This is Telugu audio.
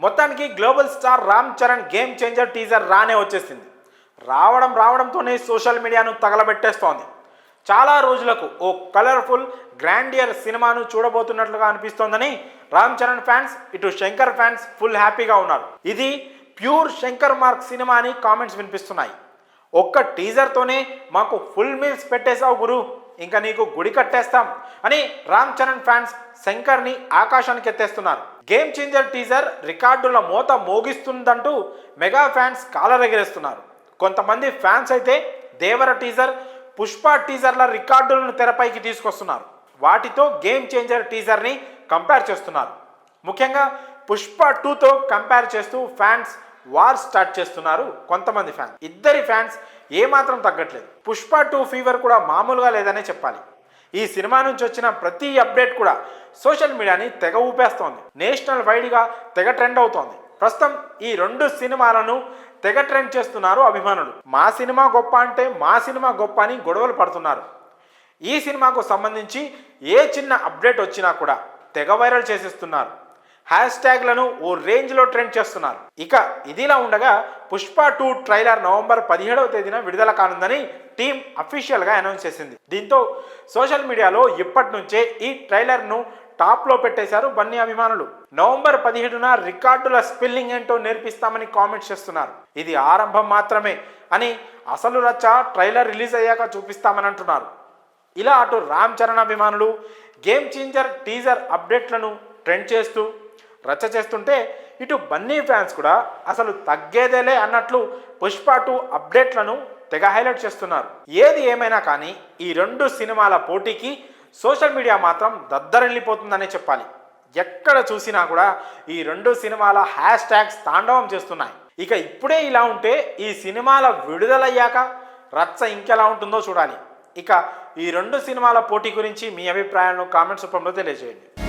మొత్తానికి global star Ram Charan game changer teaser రానే వచ్చేసింది. రావడంతోనే సోషల్ మీడియాను తగలబెట్టేస్తోంది. చాలా రోజులకు ఓ కలర్ఫుల్ గ్రాండియర్ సినిమాను చూడబోతున్నట్లుగా అనిపిస్తోందని రామ్ చరణ్ ఫ్యాన్స్, ఇటు శంకర్ ఫ్యాన్స్ ఫుల్ హ్యాపీగా ఉన్నారు. ఇది ప్యూర్ శంకర్ మార్క్ సినిమా అని కామెంట్స్ వినిపిస్తున్నాయి. ఒక్క టీజర్తోనే మాకు ఫుల్ మీల్స్ పెట్టేశావు గురు, ఇంకా నీకు గుడి కట్టేస్తాం అని రామ్ చరణ్ ఫ్యాన్స్ శంకర్ని ఆకాశానికి ఎత్తేస్తున్నారు. గేమ్ చేంజర్ టీజర్ రికార్డుల మోత మోగిస్తుందంటూ మెగా ఫ్యాన్స్ కాలరెగరేస్తున్నారు. కొంతమంది ఫ్యాన్స్ అయితే దేవర టీజర్, పుష్ప టీజర్ల రికార్డులను తెరపైకి తీసుకొస్తున్నారు. వాటితో గేమ్ చేంజర్ టీజర్ని కంపేర్ చేస్తున్నారు. ముఖ్యంగా పుష్ప 2తో కంపేర్ చేస్తూ ఫ్యాన్స్ వార్ స్టార్ట్ చేస్తున్నారు. కొంతమంది ఫ్యాన్స్, ఇద్దరి ఫ్యాన్స్ ఏమాత్రం తగ్గట్లేదు. పుష్ప 2 ఫీవర్ కూడా మామూలుగా లేదనే చెప్పాలి. ఈ సినిమా నుంచి వచ్చిన ప్రతి అప్డేట్ కూడా సోషల్ మీడియాని తెగ ఊపేస్తోంది. నేషనల్ వైడ్గా తెగ ట్రెండ్ అవుతోంది. ప్రస్తుతం ఈ రెండు సినిమాలను తెగ ట్రెండ్ చేస్తున్నారు అభిమానులు. మా సినిమా గొప్ప అంటే మా సినిమా గొప్ప అని గొడవలు పడుతున్నారు. ఈ సినిమాకు సంబంధించి ఏ చిన్న అప్డేట్ వచ్చినా కూడా తెగ వైరల్ చేసేస్తున్నారు. హ్యాష్ ట్యాగ్లను ఓ రేంజ్లో ట్రెండ్ చేస్తున్నారు. ఇక ఇదిలా ఉండగా పుష్ప 2 ట్రైలర్ నవంబర్ 17వ తేదీన విడుదల కానుందని టీం అఫీషియల్గా అనౌన్స్ చేసింది. దీంతో సోషల్ మీడియాలో ఇప్పటి నుంచే ఈ ట్రైలర్ను టాప్లో పెట్టేశారు బన్నీ అభిమానులు. నవంబర్ 17న రికార్డుల స్పెల్లింగ్ ఏంటో నేర్పిస్తామని కామెంట్స్ చేస్తున్నారు. ఇది ఆరంభం మాత్రమే అని, అసలు రచ్చ ట్రైలర్ రిలీజ్ అయ్యాక చూపిస్తామని అంటున్నారు. ఇలా అటు రామ్ చరణ్ అభిమానులు గేమ్ చేంజర్ టీజర్ అప్డేట్లను ట్రెండ్ చేస్తూ రచ్చ చేస్తుంటే, ఇటు బన్నీ ఫ్యాన్స్ కూడా అసలు తగ్గేదేలే అన్నట్లు పుష్ప 2 అప్డేట్లను తెగ హైలైట్ చేస్తున్నారు. ఏది ఏమైనా కానీ ఈ రెండు సినిమాల పోటీకి సోషల్ మీడియా మాత్రం దద్దరిల్లిపోతుందనే చెప్పాలి. ఎక్కడ చూసినా కూడా ఈ రెండు సినిమాల హ్యాష్ ట్యాగ్స్ తాండవం చేస్తున్నాయి. ఇక ఇప్పుడే ఇలా ఉంటే ఈ సినిమాల విడుదలయ్యాక రచ్చ ఇంకెలా ఉంటుందో చూడాలి. ఇక ఈ రెండు సినిమాల పోటీ గురించి మీ అభిప్రాయాలను కామెంట్స్ రూపంలో తెలియజేయండి.